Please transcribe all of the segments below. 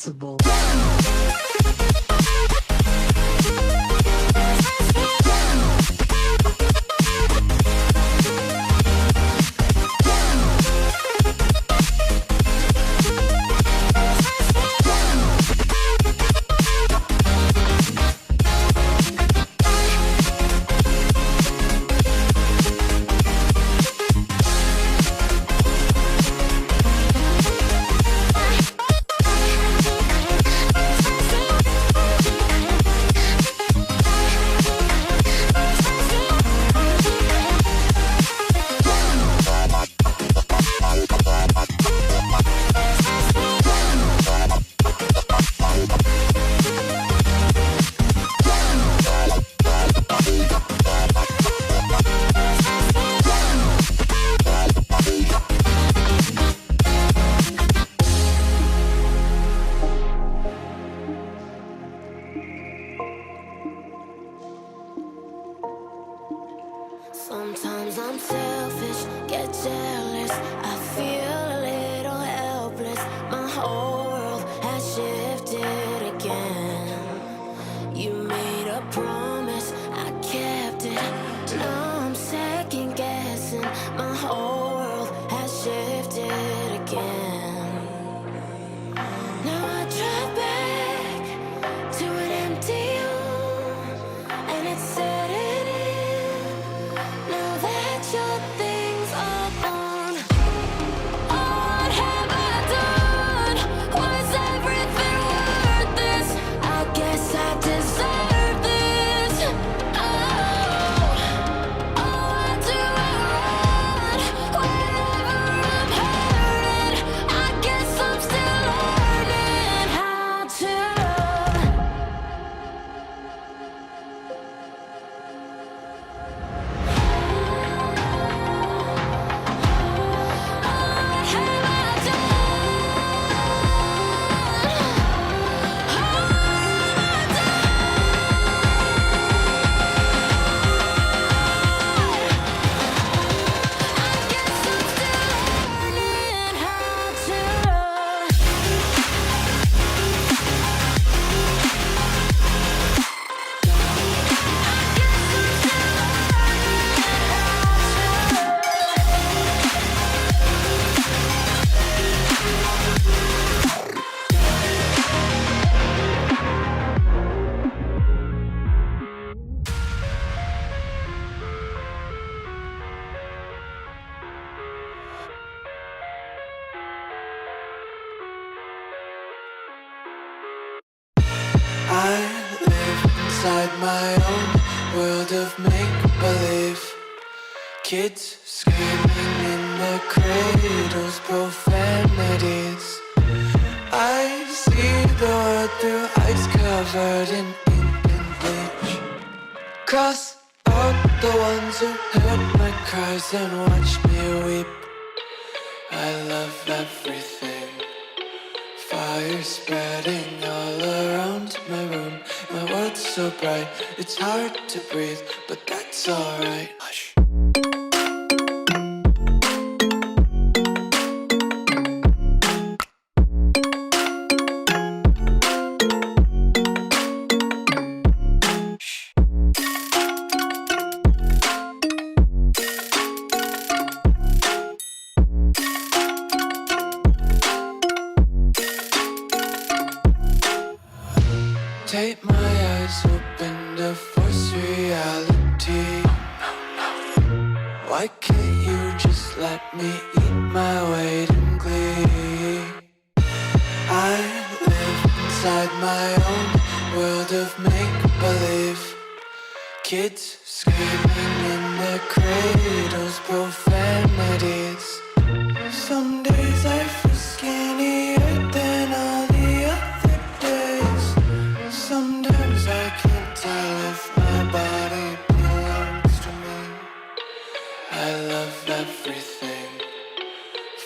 responsible. Sometimes I'm selfish, get jealous. I feel a little helpless. My whole world has shifted again. You made a promise, I kept it. Now I'm second guessing. My whole world has shifted again. Now I drive back to an empty room, and it's setting in. Now that your things are gone, what have I done? Was everything worth this? I guess I deserve this. I do run whenever I'm hurting. I guess I'm still learning how to run. What have I I live inside my own world of make-believe. Kids screaming in their cradles, profanities. I see the world through ice covered in ink and bleach. Cross out the ones who heard my cries and watched me weep. I love everything. Fire spreading all around my room. My world's so bright, it's hard to breathe, but that's alright. Hush. Take my eyes open to force reality. Why can't you just let me eat my weight in glee? I live inside my own world of make-believe. Kids screaming in their cradles, profanities. Some days I feel skinnier than all the other days. Sometimes I can't tell if my body belongs to me. I love everything.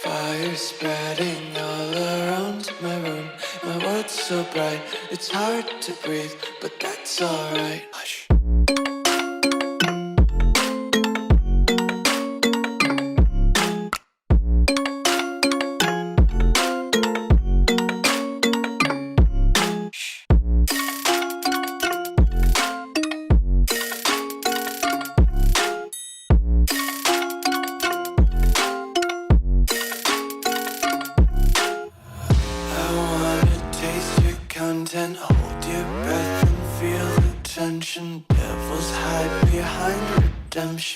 Fire spreading all around my room. My world's so bright, it's hard to breathe, but that's alright. Hush.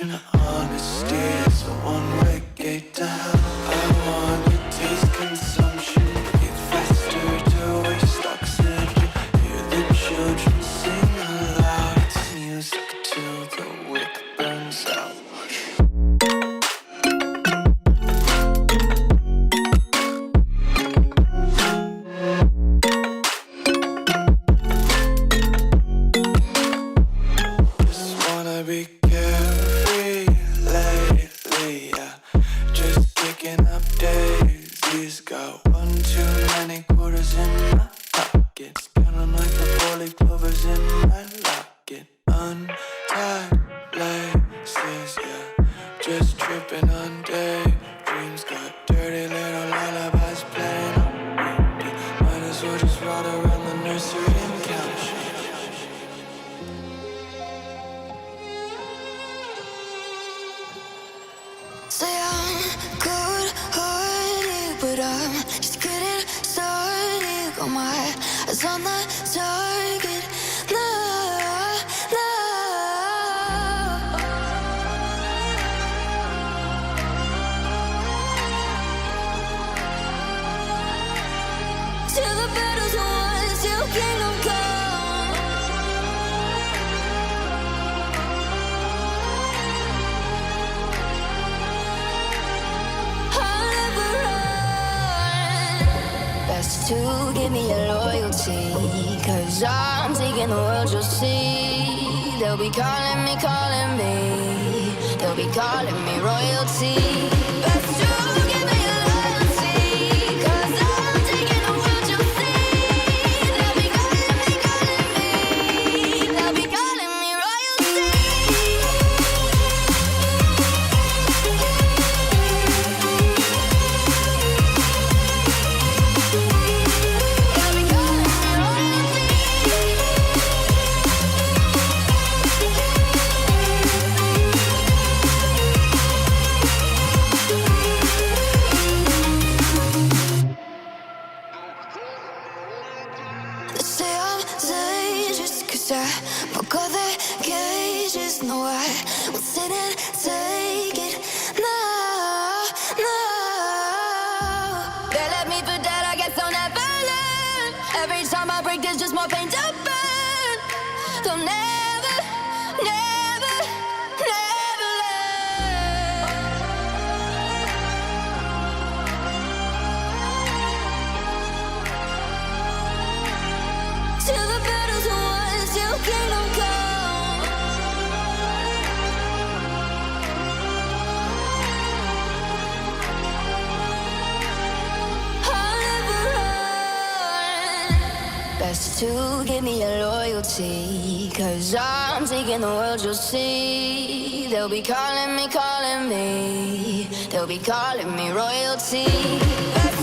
Consumption of honesty is a one-way gate to hell. I wanna taste consumption, breathe faster to waste oxygen. Hear the children sing aloud. It's music till the wick burns out. Be carefree lately, yeah. Just picking up daisies. Got one too many quarters in my pockets. Counting like the four-leaf clovers in my locket. Untied laces, yeah. Just tripping on daydreams. Got dirty little lullabies playing on repeat. Might as well just ride around the nursery and count sheep. Say I'm good-hearted, but I'm just getting started. Got my eyes on the target. No, no. Till the battle's won, till kingdom come. To give me your loyalty, 'cause I'm taking the world, you'll see. They'll be calling me, they'll be calling me royalty. Best to give me your loyalty, 'cause I'm taking the world, you'll see. They'll be calling me, they'll be calling me royalty. Broke all the cages, no, I won't sit and take it. No, no. They left me for dead, I guess I'll never learn. Every time I break, there's just more pain to burn. They'll never, never, never learn. Till the battle's won, till kingdom come. I'll never run. Best to give me your loyalty, 'cause I'm taking the world, you'll see. They'll be calling me, they'll be calling me royalty. Best